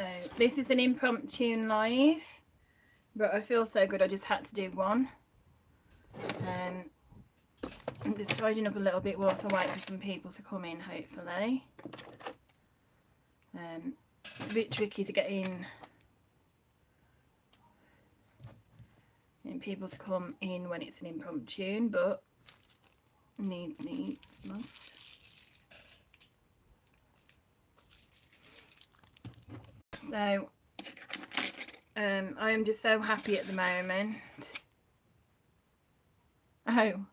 So this is an impromptu live, but I feel so good I just had to do one. I'm just tidying up a little bit whilst I wait for some people to come in, hopefully. It's a bit tricky to get in people to come in when it's an impromptu, but needs must. So I am just so happy at the moment. Oh,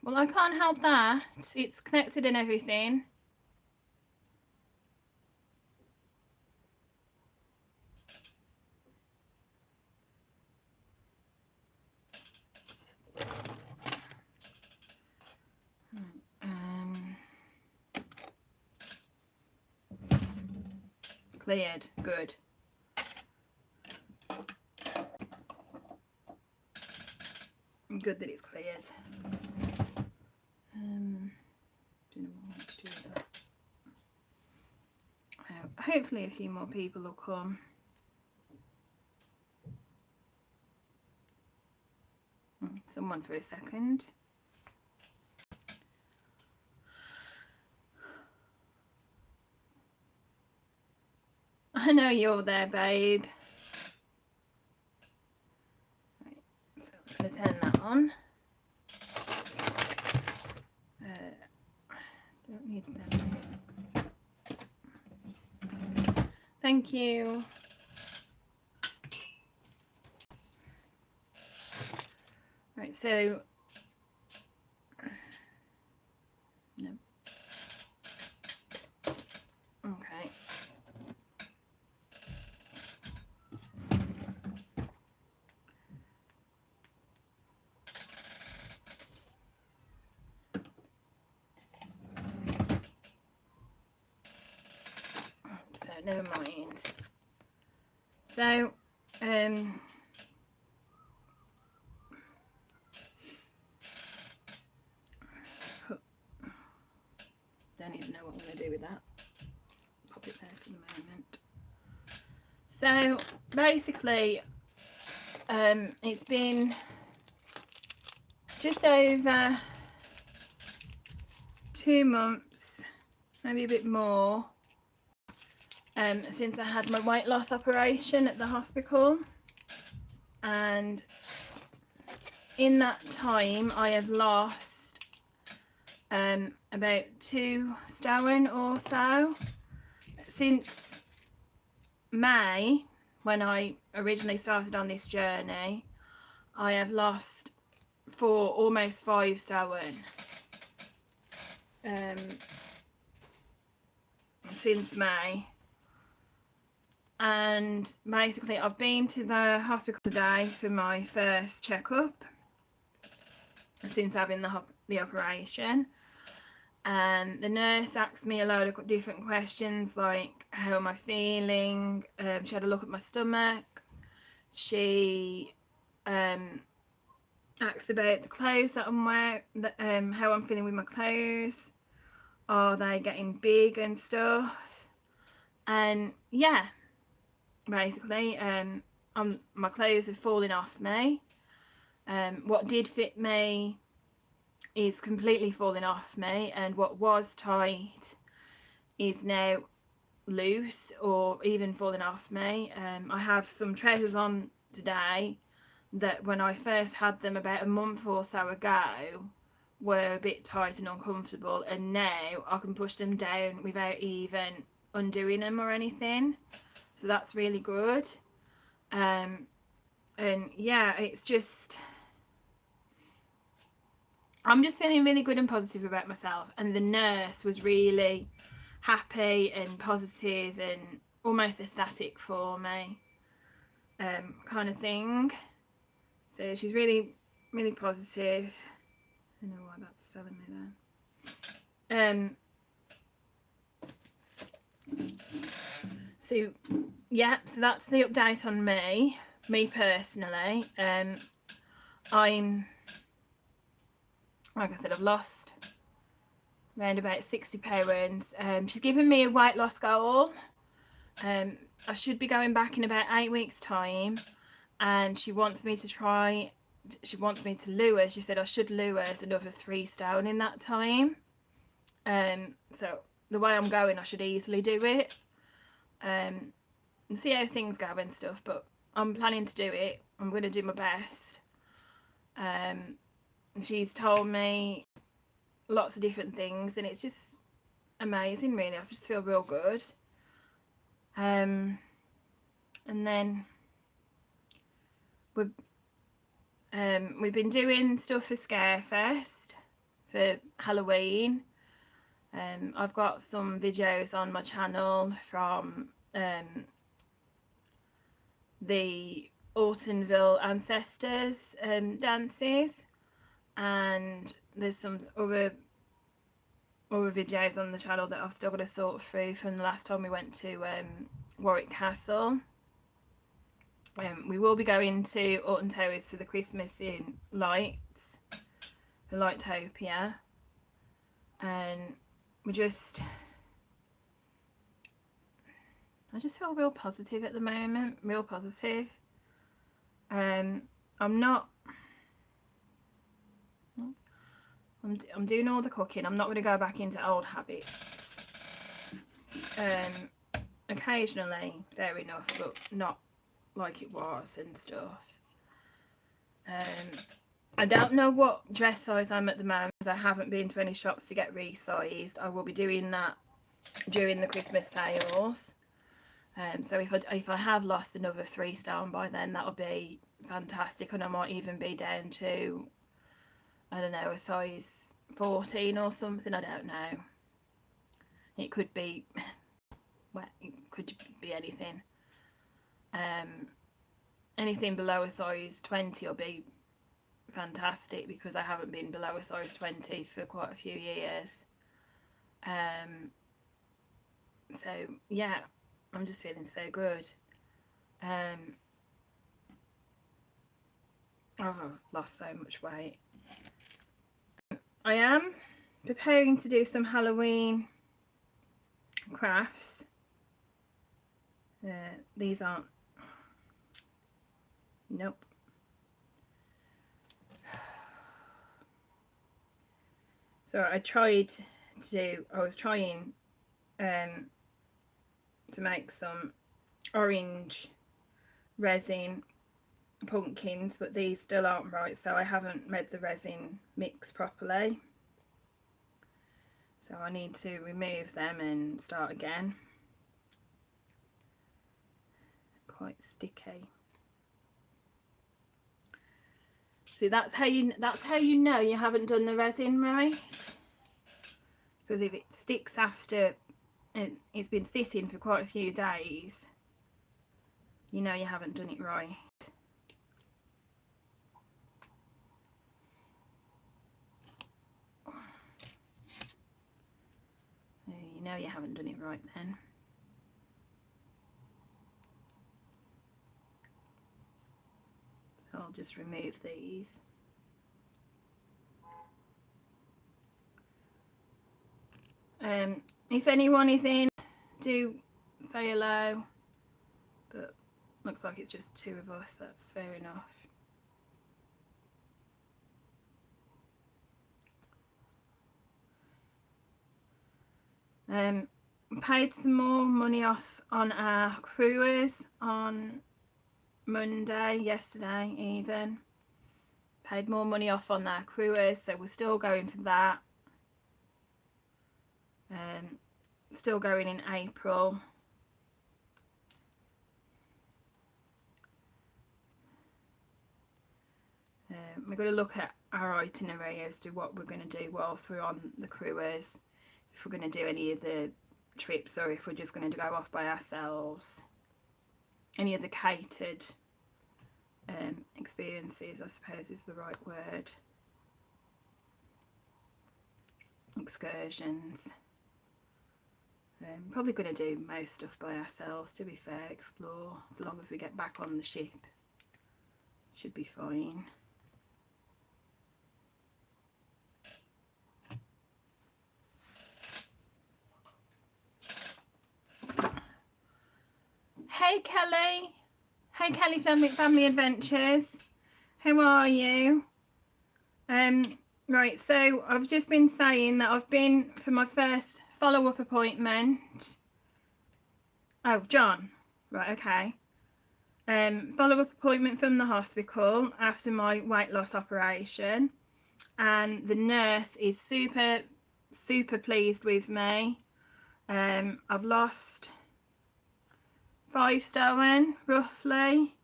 well, I can't help that. It's connected and everything. It's cleared. Good. Good that it's cleared. Don't know what to do with that. Hopefully a few more people will come. Someone for a second. I know you're there, babe. Right, so I'm going to turn that on. Don't need them. Thank you. Right, so no. Okay. So never mind. So don't even know what I'm going to do with that. Pop it there for the moment. So basically, it's been just over 2 months, maybe a bit more, since I had my weight loss operation at the hospital, and in that time I have lost about 2 stone or so. Since May, when I originally started on this journey, I have lost almost 5 stone since May. And basically I've been to the hospital today for my first checkup since having the operation, and the nurse asked me a load of different questions like how am I feeling. She had a look at my stomach. She asked about the clothes that I'm wearing, how I'm feeling with my clothes, are they getting big and stuff. And yeah, basically my clothes are falling off me. What did fit me is completely falling off me, and what was tight is now loose or even falling off me. I have some trousers on today that when I first had them about a month or so ago were a bit tight and uncomfortable, and now I can push them down without even undoing them or anything, so that's really good. And yeah, it's just, I'm just feeling really good and positive about myself, and the nurse was really happy and positive and almost ecstatic for me, kind of thing. So she's really positive. I don't know why that's telling me there. So yeah, so that's the update on me personally. I'm, like I said, I've lost around about £60. She's given me a weight loss goal. I should be going back in about 8 weeks time, and she wants me to lose. She said I should lose another 3 stone in that time. So the way I'm going, I should easily do it. And see how things go and stuff, but I'm planning to do it. I'm going to do my best. She's told me lots of different things, and it's just amazing, really. I just feel real good. And then we've been doing stuff for Scarefest for Halloween. I've got some videos on my channel from the Autumnville Ancestors dances, and there's some other videos on the channel that I've still got to sort through from the last time we went to Warwick Castle. We will be going to Alton Towers to the Christmas in Lights, the Lightopia, and I just feel real positive at the moment, real positive. I'm doing all the cooking. I'm not going to go back into old habits. Occasionally, fair enough, but not like it was and stuff. I don't know what dress size I'm at the moment, because I haven't been to any shops to get resized. I will be doing that during the Christmas sales. So if I have lost another 3 stone by then, that'll be fantastic, and I might even be down to, I don't know, a size 14 or something. I don't know. It could be, well, it could be anything. Anything below a size 20 will be fantastic, because I haven't been below a size 20 for quite a few years. So yeah, I'm just feeling so good. I've lost so much weight. I am preparing to do some Halloween crafts. These aren't, nope. So I was trying to make some orange resin pumpkins, but these still aren't right, so I haven't made the resin mix properly. So I need to remove them and start again. Quite sticky. See, that's how you know you haven't done the resin right, because if it sticks after it's been sitting for quite a few days, you know you haven't done it right. You know you haven't done it right then. So I'll just remove these. If anyone is in, do say hello, but looks like it's just 2 of us. That's fair enough. Paid some more money off on our cruise on Monday, yesterday even. Paid more money off on our cruise, so we're still going for that. Still going in April. We're going to look at our itinerary as to what we're going to do whilst we're on the cruise, if we're going to do any of the trips, or if we're just going to go off by ourselves. Any of the catered experiences, I suppose is the right word. Excursions. Probably going to do most stuff by ourselves, to be fair. Explore, as long as we get back on the ship, should be fine. Hey Kelly. Hey Kelly Family Adventures. How are you? Right, so I've just been saying that I've been for my first follow-up appointment. Oh, John. Right, okay. Follow-up appointment from the hospital after my weight loss operation, and the nurse is super pleased with me. I've lost 5 stone roughly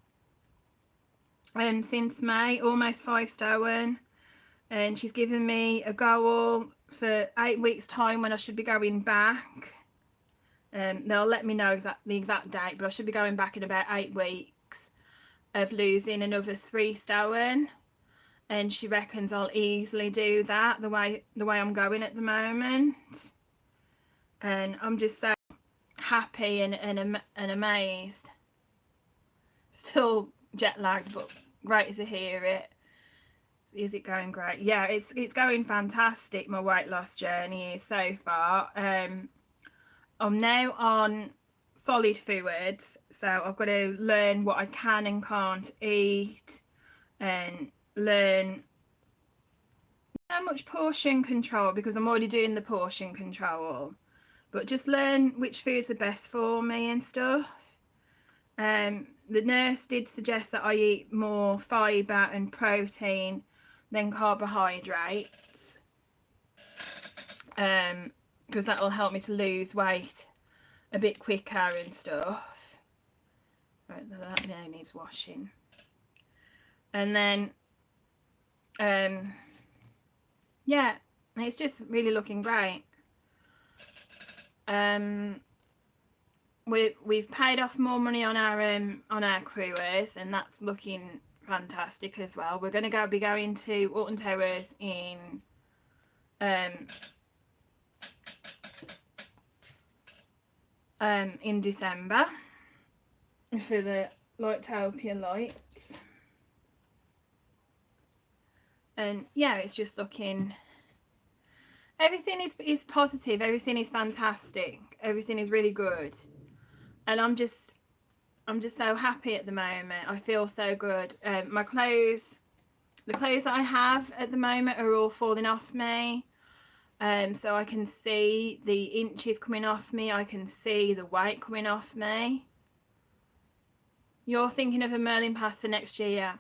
since May, almost 5 stone, and she's given me a goal for 8 weeks time when I should be going back. They'll let me know the exact date, but I should be going back in about 8 weeks of losing another 3 stone, and she reckons I'll easily do that the way I'm going at the moment. And I'm just so happy and amazed. Still jet lagged, but great to hear it. Is it going great? Yeah, it's going fantastic. My weight loss journey is so far. I'm now on solid foods, so I've got to learn what I can and can't eat, and learn not much portion control because I'm already doing the portion control, but just learn which foods are best for me and stuff. The nurse did suggest that I eat more fibre and protein than carbohydrates, because that'll help me to lose weight a bit quicker and stuff. Right, that now needs washing. And then yeah, it's just really looking great. We've paid off more money on our cruise, and that's looking fantastic as well. We're going to be going to Alton Towers in December for the Lightopia lights, and yeah, it's just looking, everything is positive, everything is fantastic, everything is really good, and I'm just so happy at the moment. I feel so good. My clothes, the clothes that I have at the moment are all falling off me, so I can see the inches coming off me, I can see the weight coming off me. You're thinking of a Merlin pass for next year.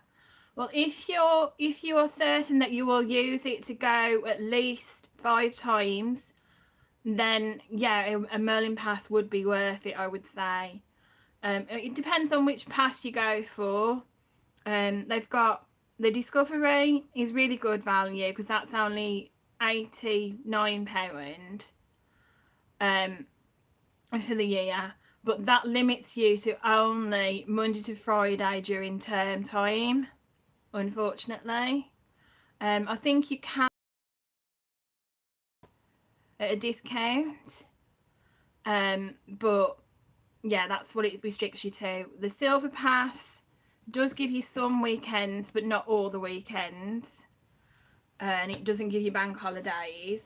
Well, if you're certain that you will use it to go at least 5 times, then yeah, a Merlin pass would be worth it, I would say. It depends on which pass you go for. They've got the Discovery is really good value because that's only £89 for the year, but that limits you to only Monday to Friday during term time, unfortunately. I think you can at a discount, but yeah, that's what it restricts you to. The Silver Pass does give you some weekends, but not all the weekends, and it doesn't give you bank holidays.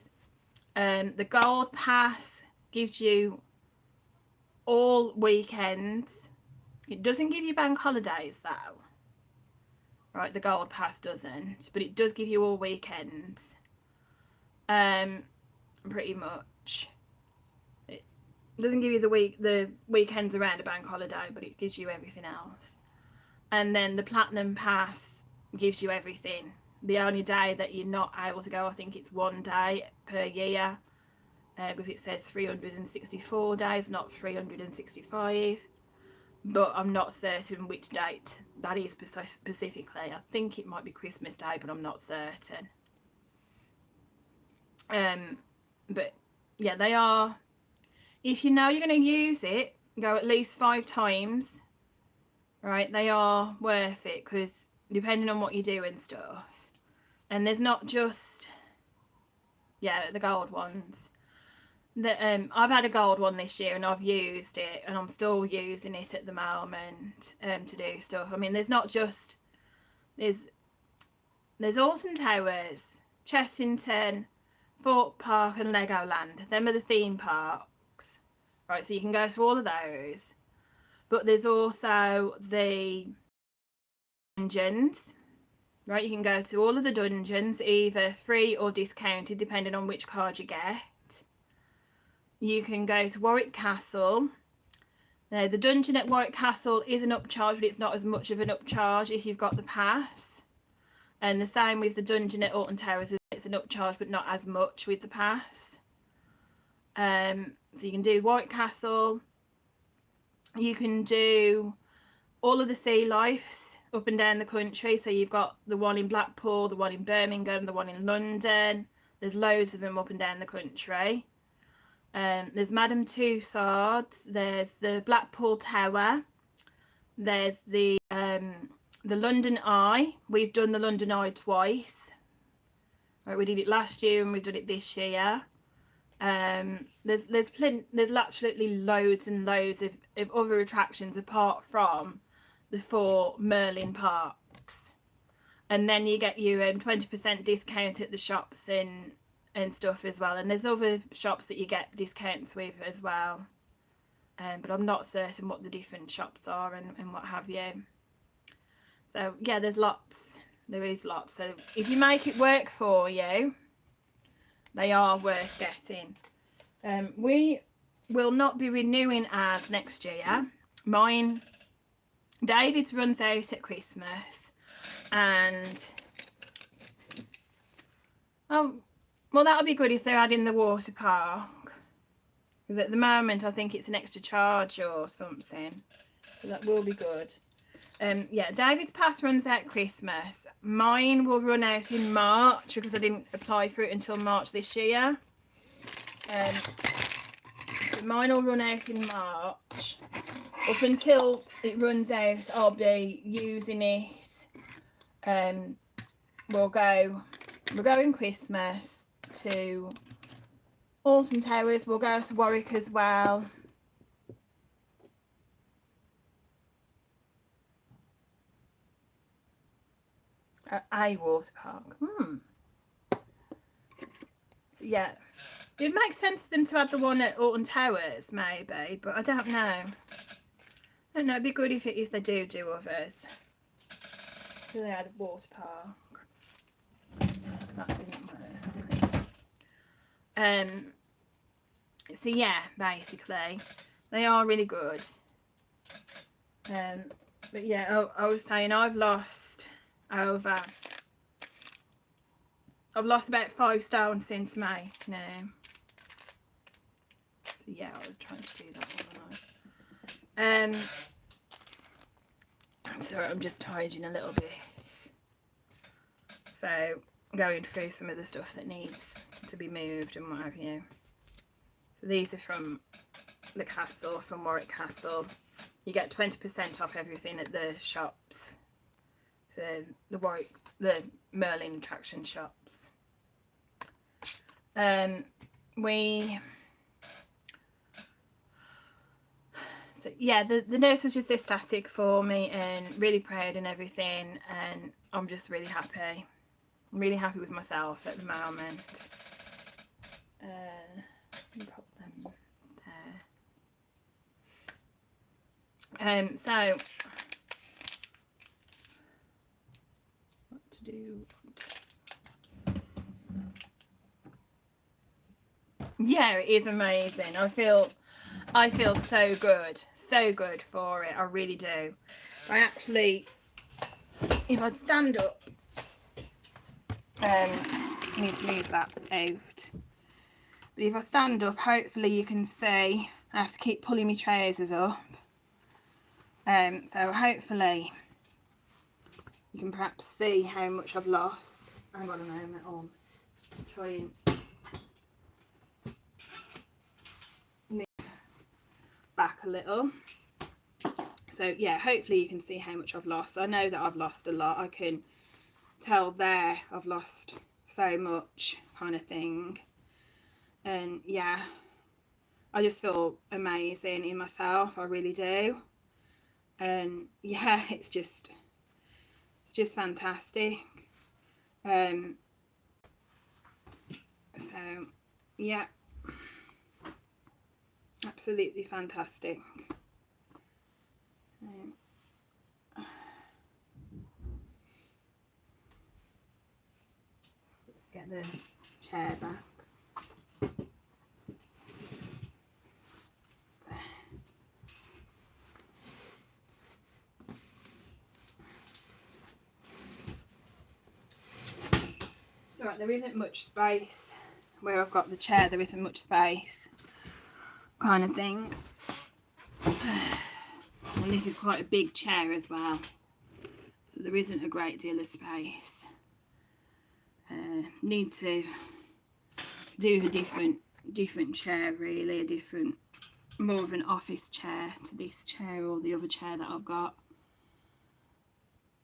The Gold Pass gives you all weekends. It doesn't give you bank holidays though. Right, the Gold Pass doesn't, but it does give you all weekends. Pretty much. It doesn't give you the weekends around a bank holiday, but it gives you everything else. And then the Platinum Pass gives you everything. The only day that you're not able to go, I think it's 1 day per year, because it says 364 days, not 365. But I'm not certain which date that is specifically. I think it might be Christmas Day, but I'm not certain. But yeah, they are, if you know you're going to use it, go at least 5 times, right? They are worth it, because depending on what you do and stuff. And there's not just, yeah, the gold ones. I've had a gold one this year and I've used it, and I'm still using it at the moment to do stuff. I mean, there's not just, there's Alton Towers, Chessington, Thorpe Park and Legoland. Them are the theme parks, right? So you can go to all of those, but there's also the dungeons, right? You can go to all of the dungeons, either free or discounted depending on which card you get. You can go to Warwick Castle. Now the dungeon at Warwick Castle is an upcharge, but it's not as much of an upcharge if you've got the pass. And the same with the dungeon at Alton Towers, it's an upcharge but not as much with the pass. So you can do Warwick Castle. You can do all of the sea lifes up and down the country. So you've got the one in Blackpool, the one in Birmingham, the one in London. There's loads of them up and down the country. There's Madame Tussauds, there's the Blackpool Tower, there's the London Eye. We've done the London Eye twice. Right, we did it last year and we've done it this year. There's absolutely loads and loads of other attractions apart from the 4 Merlin parks. And then you get your 20% discount at the shops and stuff as well, and there's other shops that you get discounts with as well, but I'm not certain what the different shops are and what have you. So yeah, there is lots. So if you make it work for you, they are worth getting. We will not be renewing ours next year. Mine, David's runs out at Christmas, and well, that'll be good if they're adding the water park, because at the moment I think it's an extra charge or something, so that will be good. Yeah, David's pass runs out Christmas. Mine will run out in March because I didn't apply for it until March this year. So mine will run out in March. Up until it runs out, I'll be using it. We'll go in Christmas to Alton Towers. We'll go to Warwick as well. A water park. So yeah, it makes sense for them to have the one at Alton Towers maybe, but I don't know. It'd be good if they do others. So they had a water park. That didn't work. So yeah, basically they are really good. But yeah, I was saying I've lost about 5 stone since May now. So yeah, I was trying to do that one. Sorry, I'm just tidying a little bit. So going through some of the stuff that needs to be moved and what have you. So these are from the castle, from Warwick Castle. You get 20% off everything at the shops, for the Merlin attraction shops. So yeah, the nurse was just ecstatic for me and really proud and everything, and I'm just really happy. I'm really happy with myself at the moment. Pop them there. So what to do? Yeah, it is amazing. I feel so good for it. I really do. I actually, if I'd stand up, I need to move that out. But if I stand up, hopefully you can see. I have to keep pulling my trousers up. So hopefully you can perhaps see how much I've lost. Hang on a moment, I'll try and move back a little. So yeah, hopefully you can see how much I've lost. I know that I've lost a lot. I can tell there I've lost so much, kind of thing. And yeah, I just feel amazing in myself. I really do. And yeah, it's just fantastic. So yeah, absolutely fantastic. chair back. It's alright, there isn't much space where I've got the chair, there isn't much space kind of thing. And this is quite a big chair as well, so there isn't a great deal of space. Need to do a different chair really, more of an office chair to this chair or the other chair that I've got.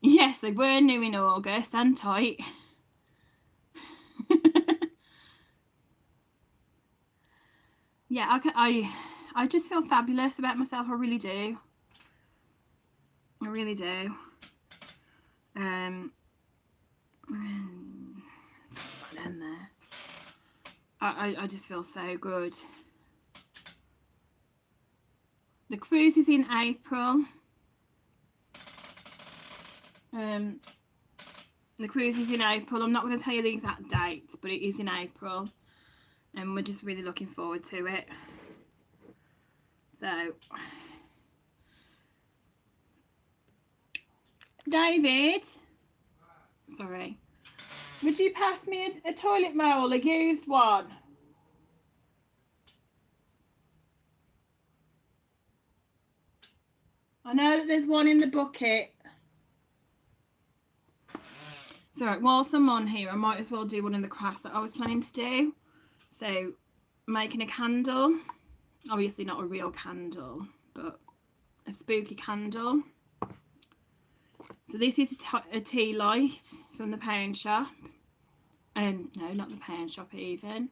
Yes, they were new in August and tight. Yeah, I just feel fabulous about myself. I really do. I really do. There. I just feel so good. The cruise is in April. The cruise is in April. I'm not going to tell you the exact date, but it is in April, and we're just really looking forward to it. So, David, sorry, would you pass me a toilet roll, a used one? I know that there's one in the bucket. So whilst I'm on here, I might as well do one of the crafts that I was planning to do. So making a candle, obviously not a real candle, but a spooky candle. So this is a tea light from the pound shop. No, not the pound shop even.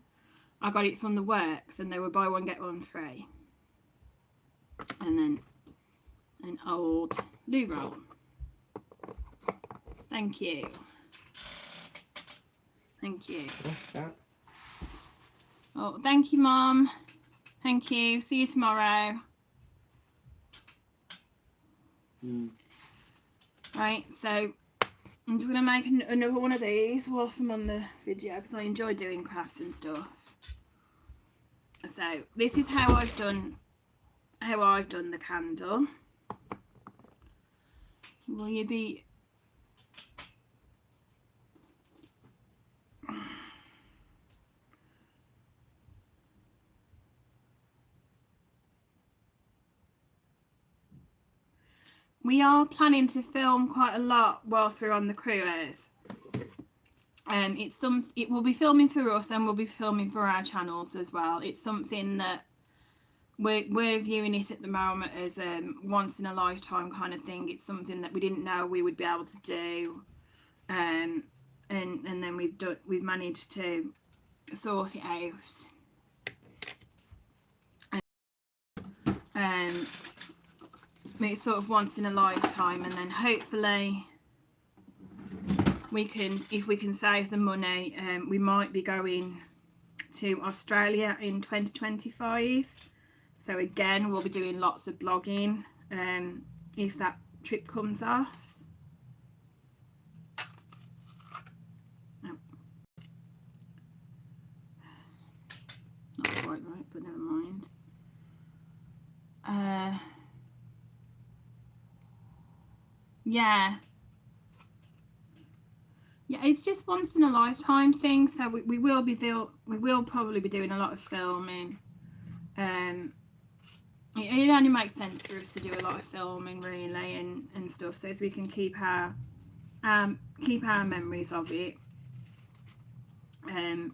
I got it from the works and they were buy one get one free. And then an old loo roll. Thank you. Thank you. What's that? Oh, thank you, Mum. Thank you. See you tomorrow. Right, so I'm just going to make another one of these whilst I'm on the video because I enjoy doing crafts and stuff. So this is how I've done the candle. Will you be... We are planning to film quite a lot whilst we're on the cruise. It will be filming for us and we'll be filming for our channels as well. It's something that we're viewing it at the moment as once in a lifetime kind of thing. It's something that we didn't know we would be able to do, and then we've managed to sort it out. It's sort of once in a lifetime, and then hopefully if we can save the money, we might be going to Australia in 2025. So again, we'll be doing lots of blogging if that trip comes off. Oh. Not quite right, but never mind. Yeah, it's just once in a lifetime thing. So we will probably be doing a lot of filming. It only makes sense for us to do a lot of filming really and stuff, so as we can keep our memories of it. And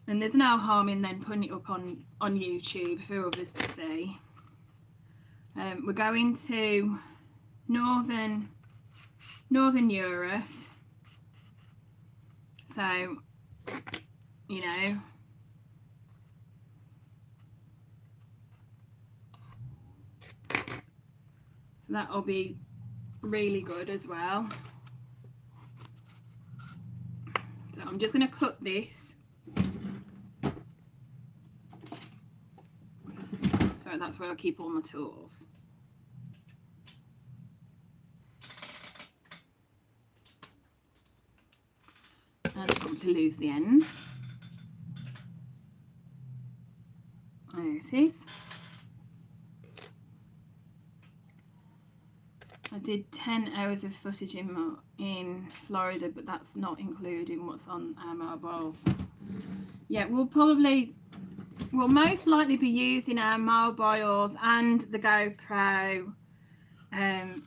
there's no harm in then putting it up on YouTube for others to see. We're going to Northern Europe, so you know, so that'll be really good as well. So I'm just going to cut this. So that's where I keep all my tools. And I don't want to lose the end. There it is. I did 10 hours of footage in Florida, but that's not including what's on our mobiles. Yeah, we'll most likely be using our mobiles and the GoPro, and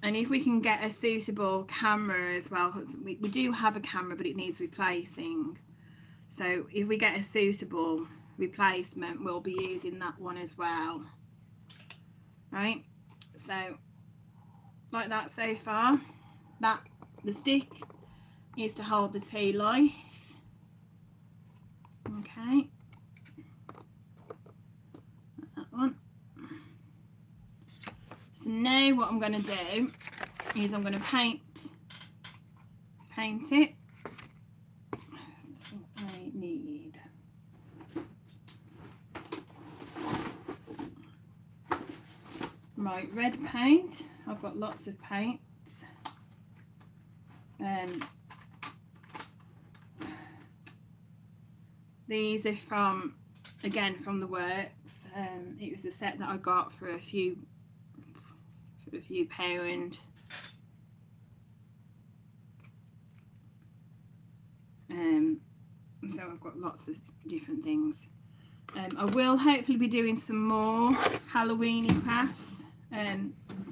if we can get a suitable camera as well, because we do have a camera but it needs replacing, so if we get a suitable replacement we'll be using that one as well. Right, so like that so far. The stick is to hold the tea lights. Okay, that one. So now what I'm going to do is I'm going to paint it. I need my red paint. I've got lots of paints. These are from the works. It was a set that I got for a few £. So I've got lots of different things. I will hopefully be doing some more Halloweeny crafts,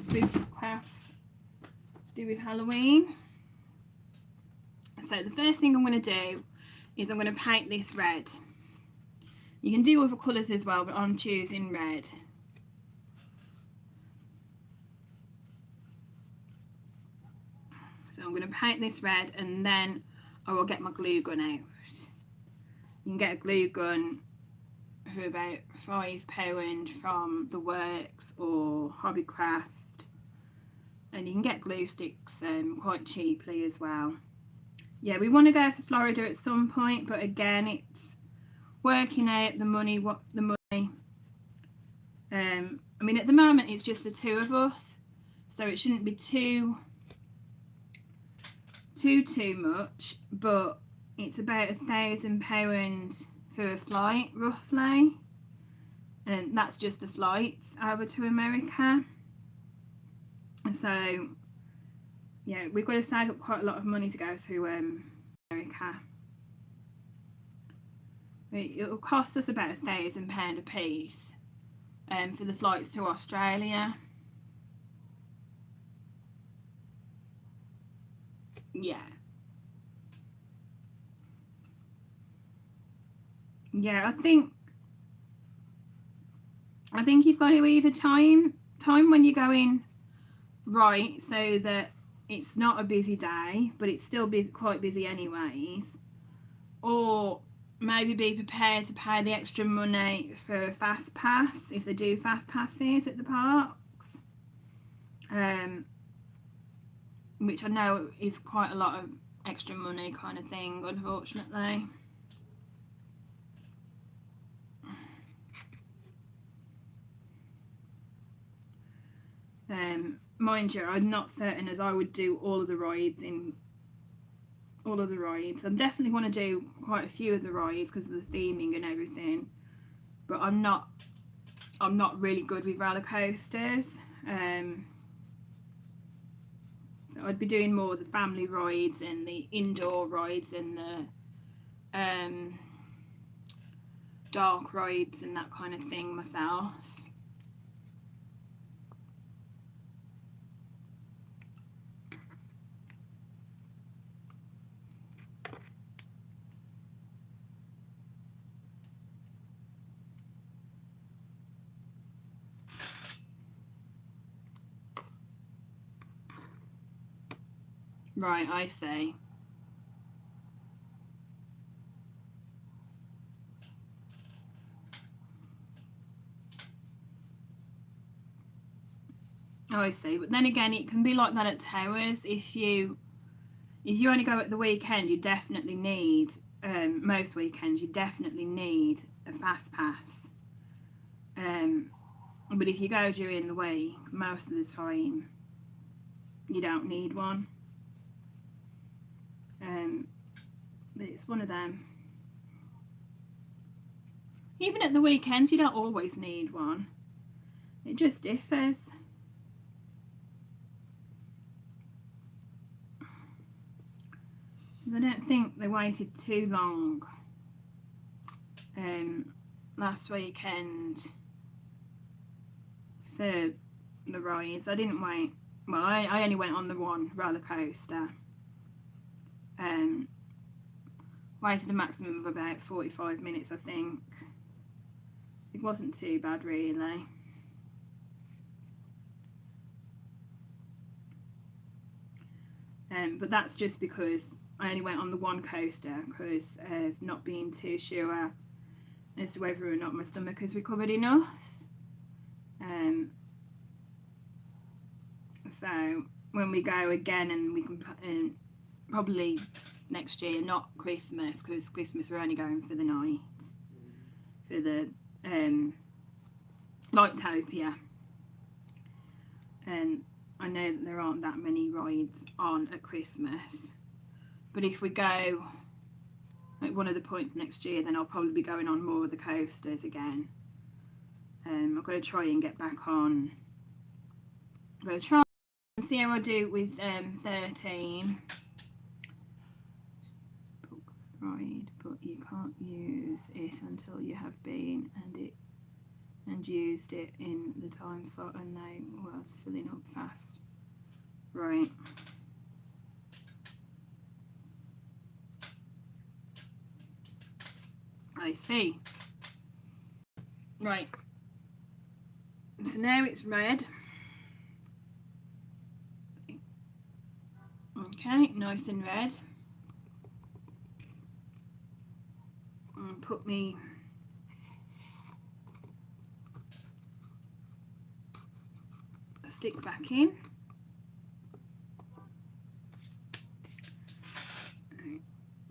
spooky crafts to do with Halloween. So the first thing I'm going to do is I'm going to paint this red. You can do other colours as well, but I'm choosing red. So I'm going to paint this red and then I will get my glue gun out. You can get a glue gun for about £5 from the works or Hobbycraft, and you can get glue sticks quite cheaply as well. Yeah, we want to go to Florida at some point, but again it's working out the money. I mean at the moment it's just the two of us, so it shouldn't be too much, but it's about £1,000 for a flight roughly, and that's just the flights over to America. So yeah, we've got to save up quite a lot of money to go to America. It'll cost us about £1,000 a piece for the flights to Australia. Yeah, I think you've got to either time when you're going right so that it's not a busy day but it's still quite busy anyways, or maybe be prepared to pay the extra money for a fast pass if they do fast passes at the parks, which I know is quite a lot of extra money kind of thing, unfortunately. Mind you, I'm not certain as I would do all of the rides. I definitely want to do quite a few of the rides because of the theming and everything, but I'm not really good with roller coasters. So I'd be doing more of the family rides and the indoor rides and the dark rides and that kind of thing myself. Right, I see. Oh, I see. But then again, it can be like that at towers. If you only go at the weekend, you definitely need most weekends you definitely need a fast pass. But if you go during the week, most of the time you don't need one. But it's one of them. Even at the weekends, you don't always need one. It just differs. I don't think they waited too long last weekend for the rides. I didn't wait. Well, I only went on the one roller coaster. Waited a maximum of about 45 minutes, I think. It wasn't too bad, really. But that's just because I only went on the one coaster because of not being too sure as to whether or not my stomach has recovered enough. So when we go again, and we can probably next year, not Christmas, because Christmas we're only going for the night, for the Lightopia. And I know that there aren't that many rides on at Christmas, but if we go at one of the points next year, then I'll probably be going on more of the coasters again. I've got to try and get back on. I'm going to try and see how I do with 13. Book ride, but you can't use it until you have been and used it in the time slot, and they were filling up fast. Right. I see. Right. So now it's red. Okay, nice and red. And put me stick back in.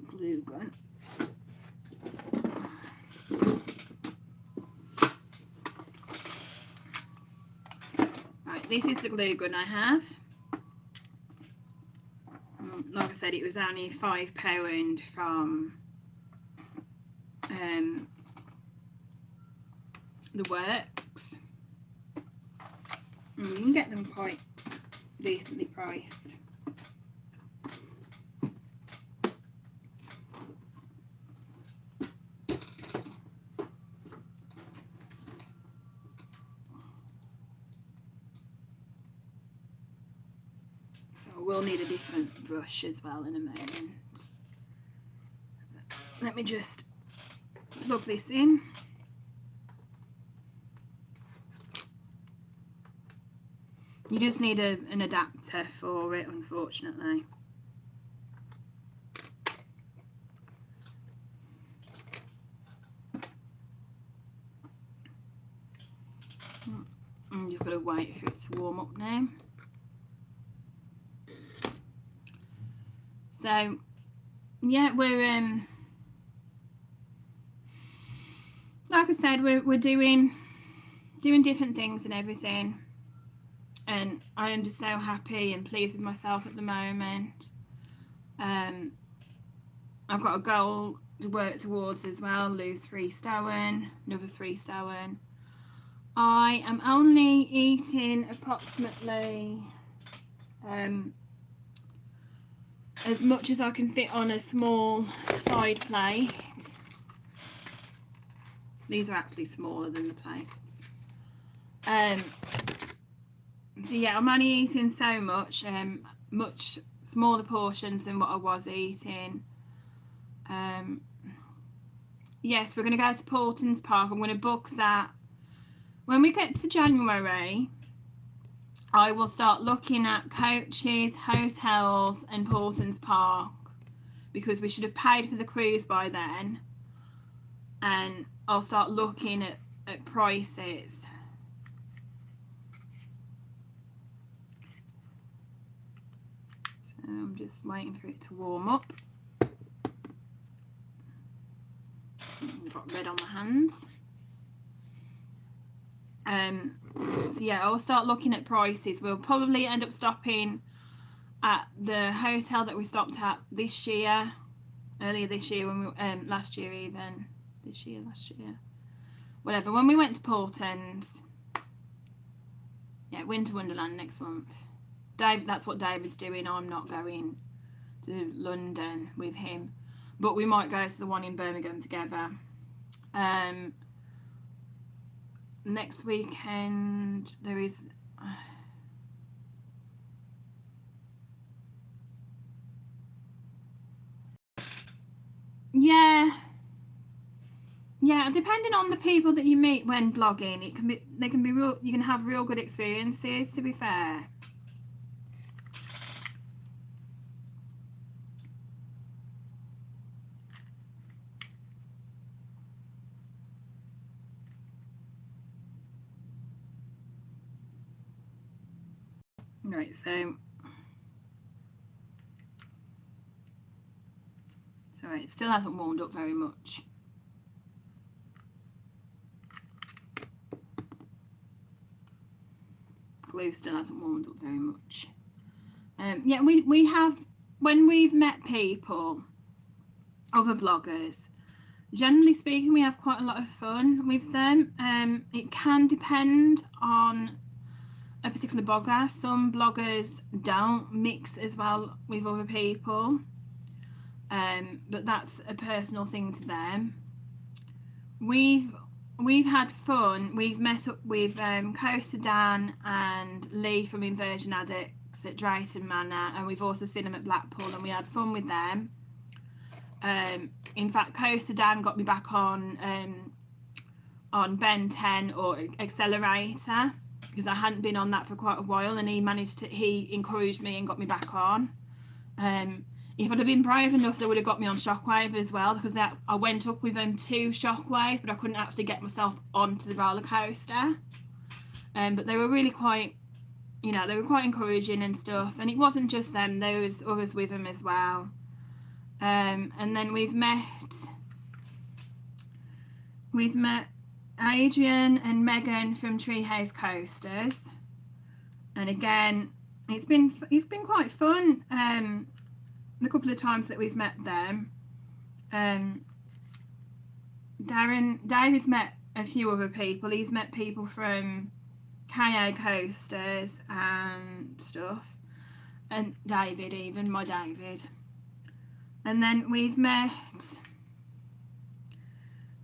Glue gun. Right, this is the glue gun I have. Like I said, it was only £5 from the Works. And you can get them quite decently priced. We'll need a different brush as well in a moment. Let me just plug this in. You just need an adapter for it, unfortunately. I'm just going to wait for it to warm up now. So yeah, we're like I said, we're doing different things and everything, and I am just so happy and pleased with myself at the moment. I've got a goal to work towards as well, lose 3 stone, another 3 stone. I am only eating approximately as much as I can fit on a small side plate. These are actually smaller than the plates. So yeah, I'm only eating so much, much smaller portions than what I was eating. Yes, we're going to go to Portons Park. I'm going to book that. When we get to January, I will start looking at coaches, hotels and Portons Park, because we should have paid for the cruise by then, and I'll start looking at prices. So I'm just waiting for it to warm up. I've got red on my hands. So yeah, I'll start looking at prices. We'll probably end up stopping at the hotel that we stopped at this year, earlier this year, when we last year. whatever. When we went to Portland's, yeah, Winter Wonderland next month. Dave, that's what David's doing. I'm not going to London with him, but we might go to the one in Birmingham together. Next weekend there is yeah, depending on the people that you meet when blogging, they can be real, you can have real good experiences, to be fair. Right, so sorry, it still hasn't warmed up very much. Glue still hasn't warmed up very much. Yeah, we have, when we've met people, other bloggers, generally speaking, we have quite a lot of fun with them. It can depend on a particular blogger. Some bloggers don't mix as well with other people, but that's a personal thing to them. We've had fun. We've met up with Coaster Dan and Lee from Inversion Addicts at Drayton Manor, and we've also seen them at Blackpool, and we had fun with them. In fact, Coaster Dan got me back on Ben 10 or Accelerator, because I hadn't been on that for quite a while, and he encouraged me and got me back on. If I'd have been brave enough, they would have got me on Shockwave as well, because I went up with them to Shockwave, but I couldn't actually get myself onto the roller coaster. But they were really quite, they were quite encouraging and stuff, and it wasn't just them, there was others with them as well. And then we've met Adrian and Megan from Treehouse Coasters, and again, it's been quite fun. The couple of times that we've met them. David's met a few other people. He's met people from KA Coasters and stuff, and David, even my David. And then we met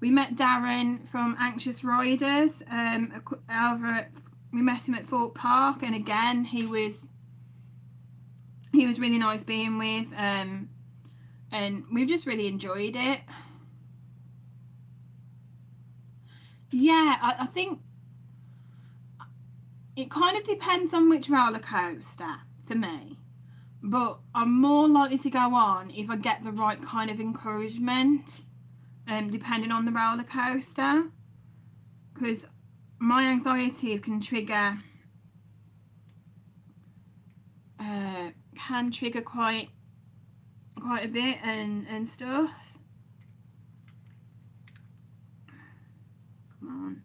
Darren from Anxious Riders. We met him at Thorpe Park, and again, he was really nice being with, and we've just really enjoyed it. Yeah, I think it kind of depends on which roller coaster for me, but I'm more likely to go on if I get the right kind of encouragement, depending on the roller coaster, because my anxieties can trigger quite a bit and stuff. Come on.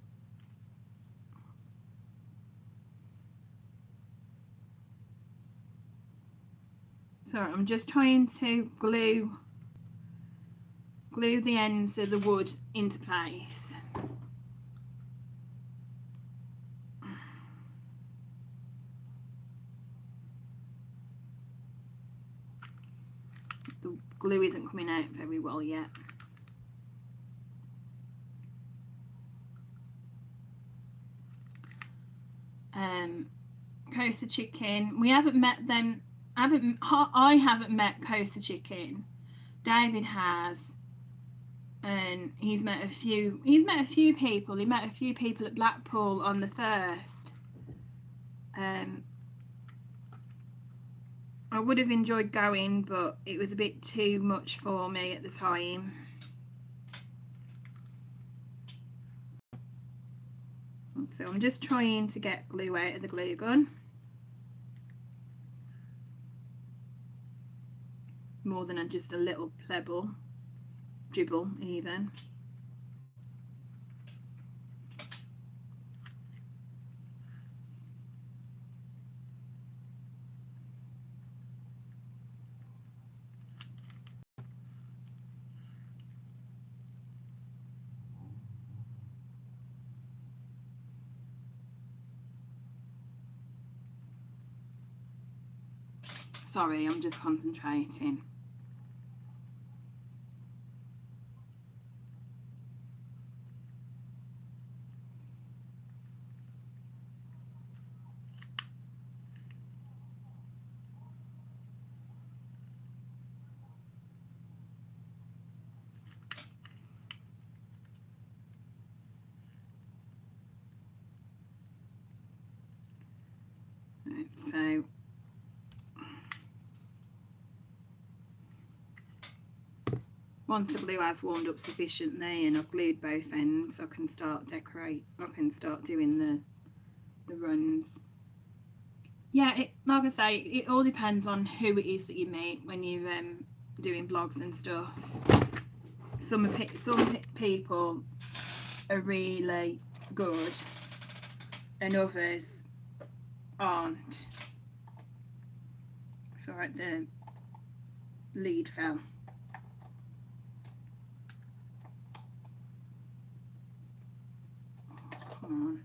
Sorry, I'm just trying to glue the ends of the wood into place. The glue isn't coming out very well yet. Coaster Chicken, we haven't met them. I haven't met Coaster Chicken. David has, and he's met a few people. He met a few people at Blackpool on the 1st. I would have enjoyed going, but it was a bit too much for me at the time. So I'm just trying to get glue out of the glue gun. More than just a little dribble even. Sorry, I'm just concentrating. Right, so once the glue has warmed up sufficiently and I've glued both ends, I can start doing the runs. Yeah, like I say, it all depends on who it is that you meet when you're doing blogs and stuff. Some people are really good and others aren't. So right, the lead fell. Come on.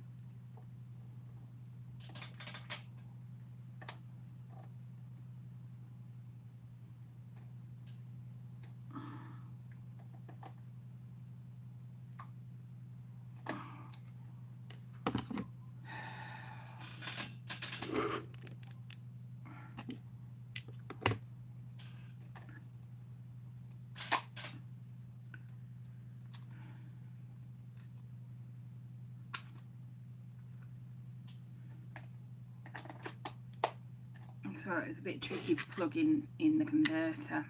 So it's a bit tricky plugging in the converter.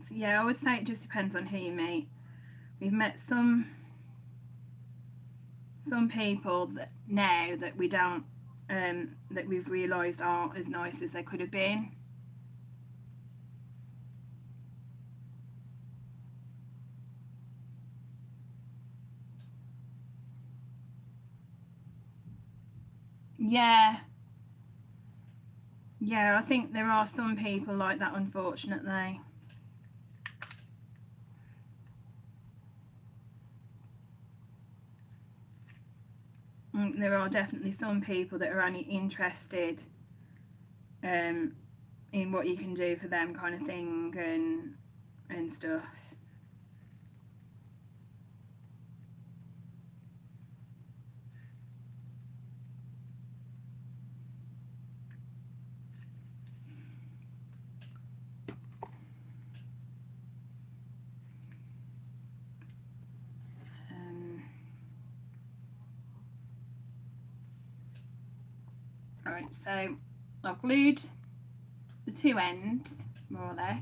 So yeah, I would say it just depends on who you meet. We've met some people that now that we don't that we've realised aren't as nice as they could have been. Yeah, I think there are some people like that, unfortunately. There are definitely some people that are only interested in what you can do for them, kind of thing, and stuff. Alright, so I've glued the two ends, more or less.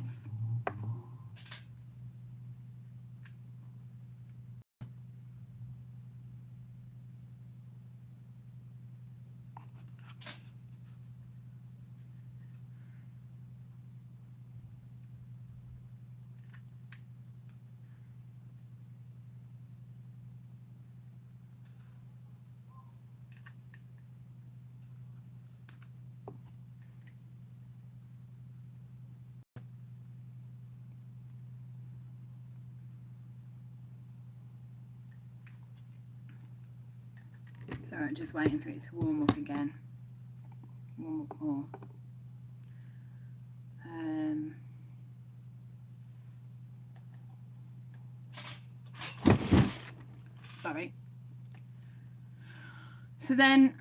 So I'm just waiting for it to warm up again. Warm up more. Sorry. So then,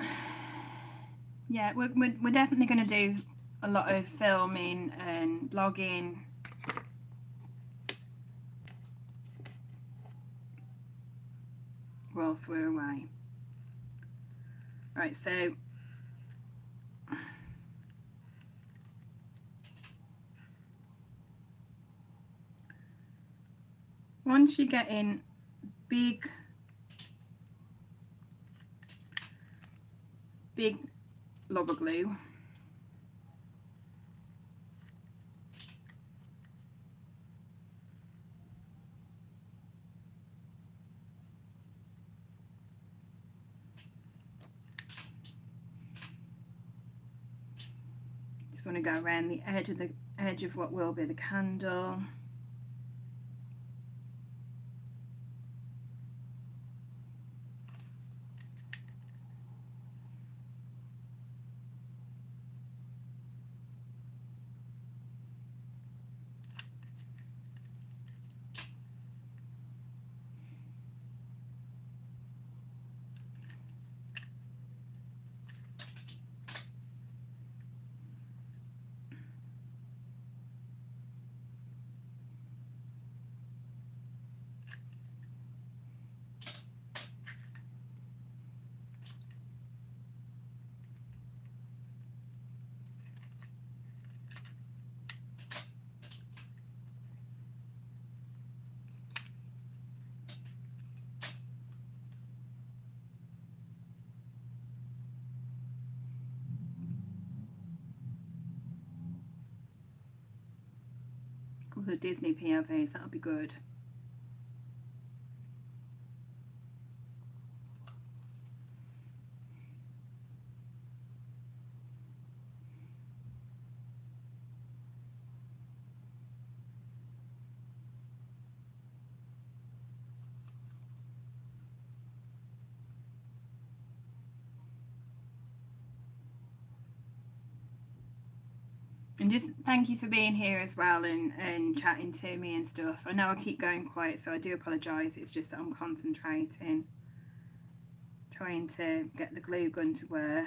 yeah, we're definitely going to do a lot of filming and blogging. Whilst we're away. Right, so once you get in big lobber glue, Just want to go around the edge of what will be the candle. A couple of Disney POVs, that'll be good. And just thank you for being here as well and chatting to me and stuff. I know I keep going quiet, so I do apologise. It's just that I'm concentrating, trying to get the glue gun to work.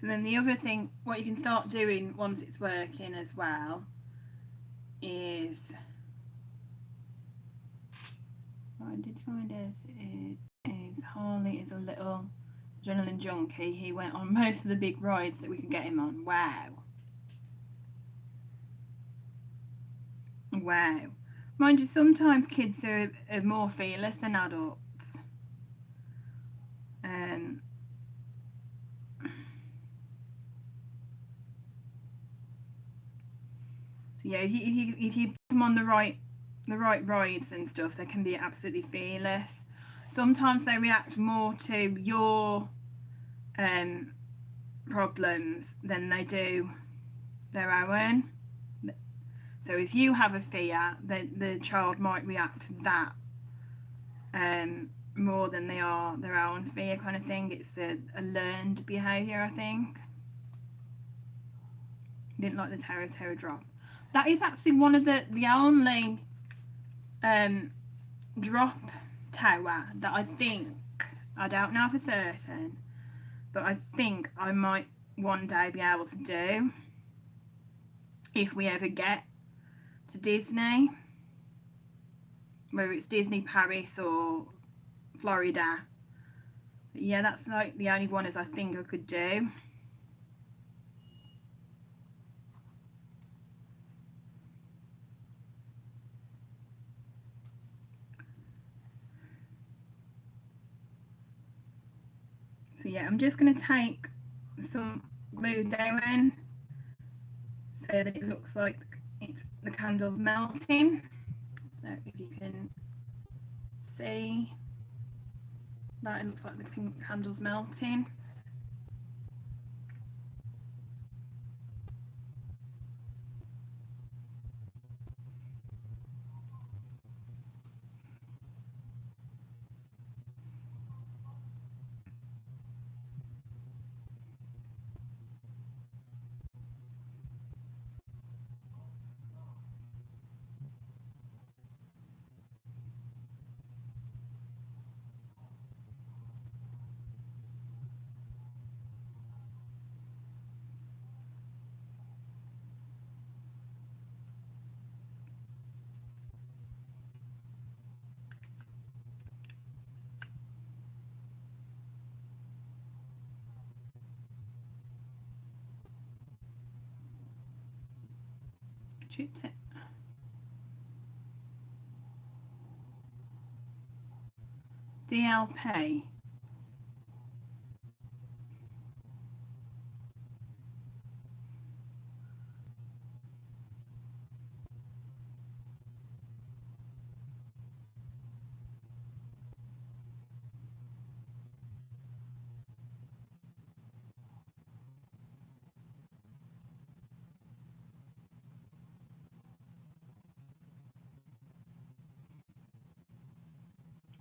So then the other thing, what you can start doing once it's working as well, is what I did find out is Harley is a little adrenaline junkie. He went on most of the big rides that we could get him on. Wow. Wow. Mind you, sometimes kids are more fearless than adults. So yeah, if you put them on the right rides and stuff, they can be absolutely fearless. Sometimes they react more to your problems than they do their own. So if you have a fear, the child might react to that more than they are their own fear, kind of thing. It's a learned behaviour, I think. Didn't like the terror drop. That is actually one of the only drop tower that I think, I don't know for certain, but I think I might one day be able to do if we ever get to Disney, whether it's Disney Paris or Florida. But yeah, that's like the only one as I think I could do. So yeah, I'm just going to take some glue down so that it looks like the candle's melting. So if you can see that, it looks like the candle's melting. chipped it. DLP.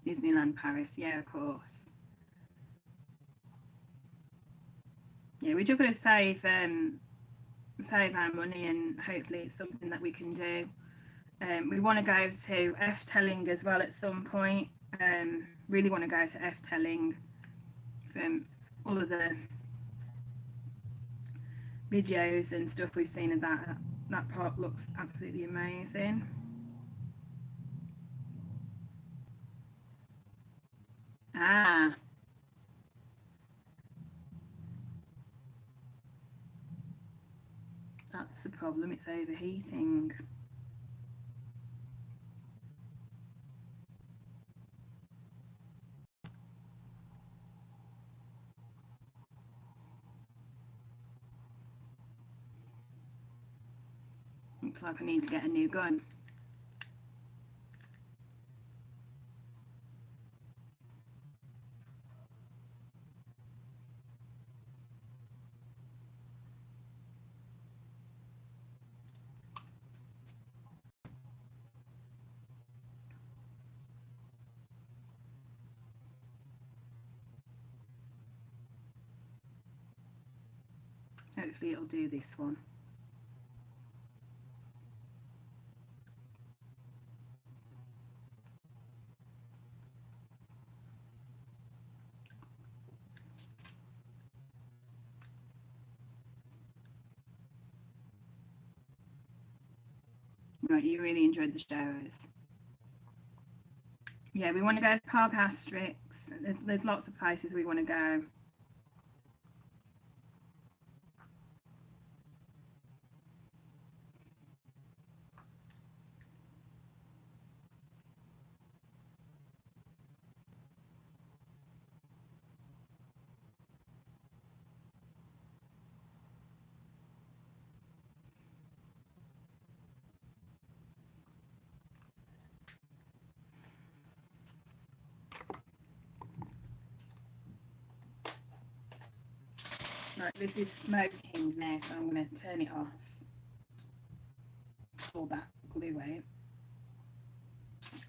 Disneyland Paris, yeah, of course. Yeah, we're just going to save our money, and hopefully it's something that we can do. We want to go to Efteling as well at some point. Really want to go to Efteling. From all of the videos and stuff we've seen of that park looks absolutely amazing. Ah, that's the problem, it's overheating. Looks like I need to get a new gun. Hopefully it'll do this one. Right, you really enjoyed the showers. Yeah, we want to go to Park Asterix. There's lots of places we want to go. Right, this is smoking now, so I'm going to turn it off. Pull that glue out.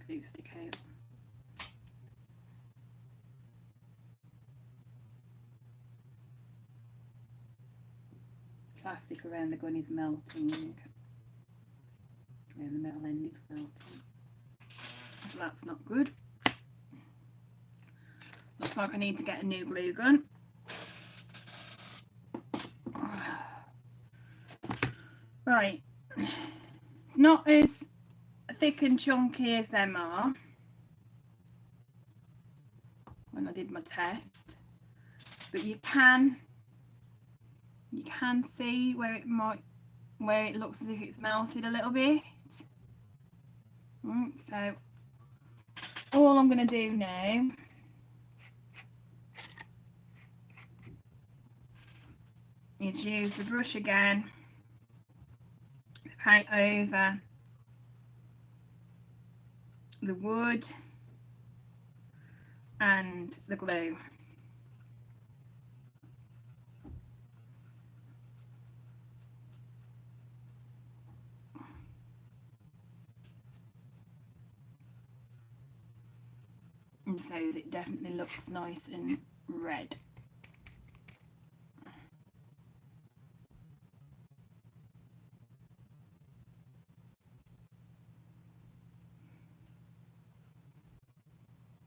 Glue stick out. Plastic around the gun is melting. Around the metal end is melting. So that's not good. Looks like I need to get a new glue gun. Right, it's not as thick and chunky as them are when I did my test, but you can see where it looks as if it's melted a little bit. So all I'm going to do now is use the brush again to paint over the wood and the glue. And so it definitely looks nice and red.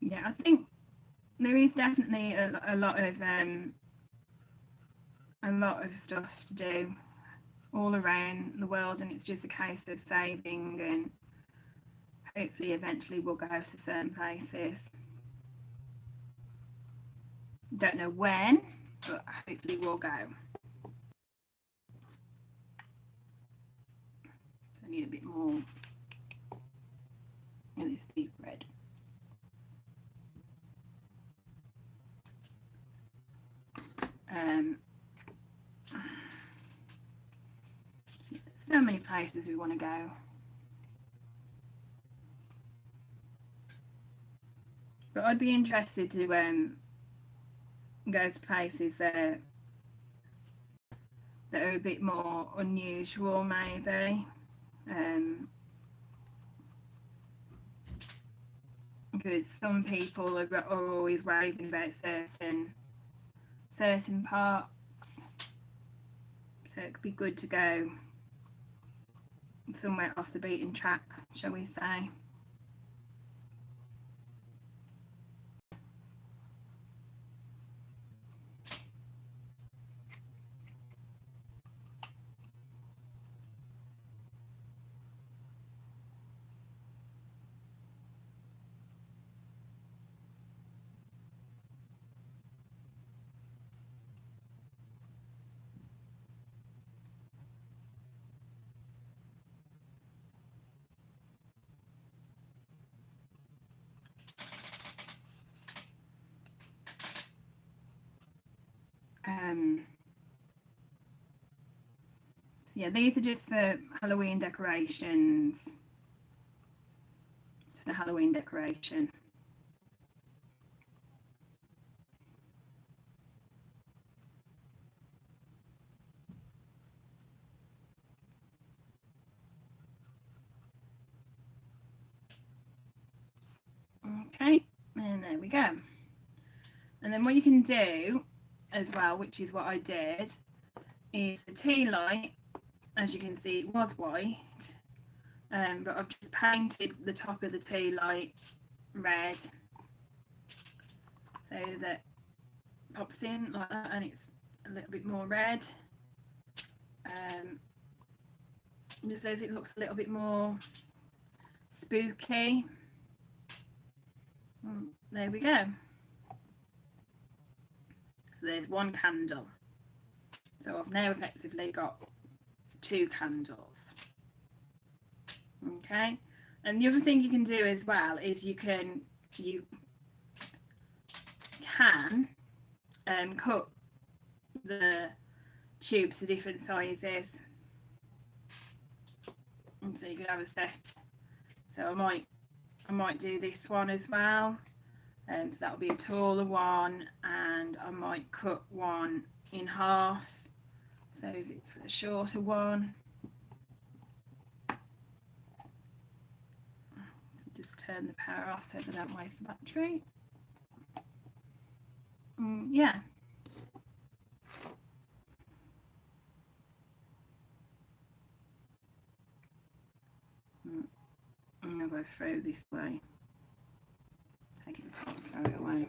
Yeah, I think there is definitely a lot of stuff to do all around the world, and it's just a case of saving, and hopefully eventually we'll go to certain places. Don't know when, but hopefully we'll go. So maybe a bit more of this deep red. So many places we want to go. But I'd be interested to go to places that are a bit more unusual, maybe. Because some people are always raving about certain parks, so it could be good to go somewhere off the beaten track, shall we say. Yeah, these are just for Halloween decorations. Just a Halloween decoration. Okay, and there we go. And then what you can do as well, which is what I did, is the tea light. As you can see, it was white, but I've just painted the top of the tea light red, so that it pops in like that and it's a little bit more red. Just as it looks a little bit more spooky. There we go. So there's one candle. So I've now effectively got 2 candles. Okay, and the other thing you can do as well is you can cut the tubes to different sizes, and so you could have a set. So I might do this one as well, so that'll be a taller one, and I might cut one in half so it's a shorter one. Just turn the power off so that I don't waste the battery. Yeah. I'm going to go through this way. Take it apart, throw it away.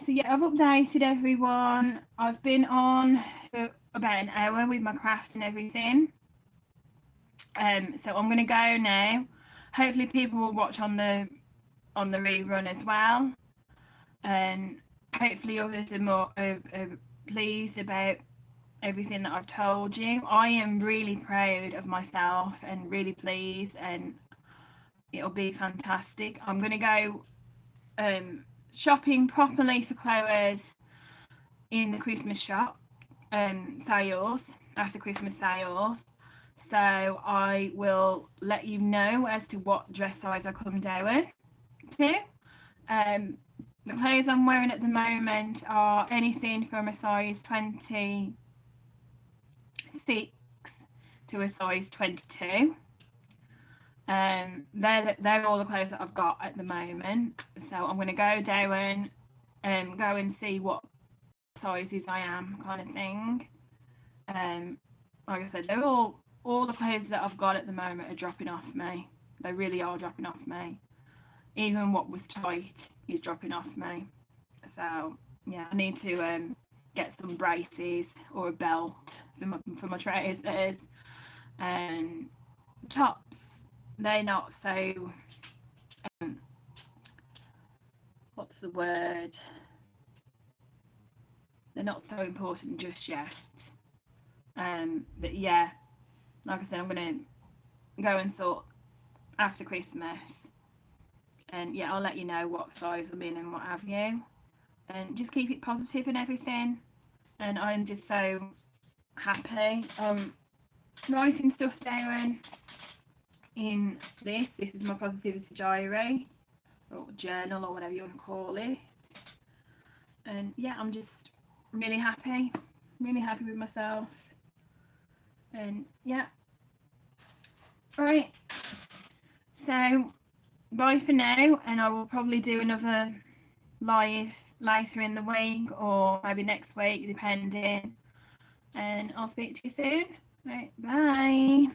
So yeah, I've updated everyone. I've been on for about an hour with my craft and everything. So I'm going to go now. Hopefully people will watch on the rerun as well, and hopefully others are more pleased about everything that I've told you. I am really proud of myself and really pleased, and it'll be fantastic. I'm going to go shopping properly for clothes in the Christmas shop sales, after Christmas sales. So I will let you know as to what dress size I come down to. The clothes I'm wearing at the moment are anything from a size 26 to a size 22. They're all the clothes that I've got at the moment. So I'm going to go down and go and see what sizes I am, kind of thing. Like I said, they're all the clothes that I've got at the moment are dropping off me. They really are dropping off me. Even what was tight is dropping off me. So yeah, I need to get some braces or a belt for my trousers. And tops, they're not so what's the word? They're not so important just yet. But yeah, like I said, I'm gonna go and sort after Christmas, and yeah, I'll let you know what size I'm in and what have you, and just keep it positive and everything. And I'm just so happy. Writing stuff down in this is my positivity diary or journal or whatever you want to call it. And yeah, I'm just really happy with myself. And yeah, right, so bye for now, and I will probably do another live later in the week or maybe next week depending, and I'll speak to you soon. Right, bye.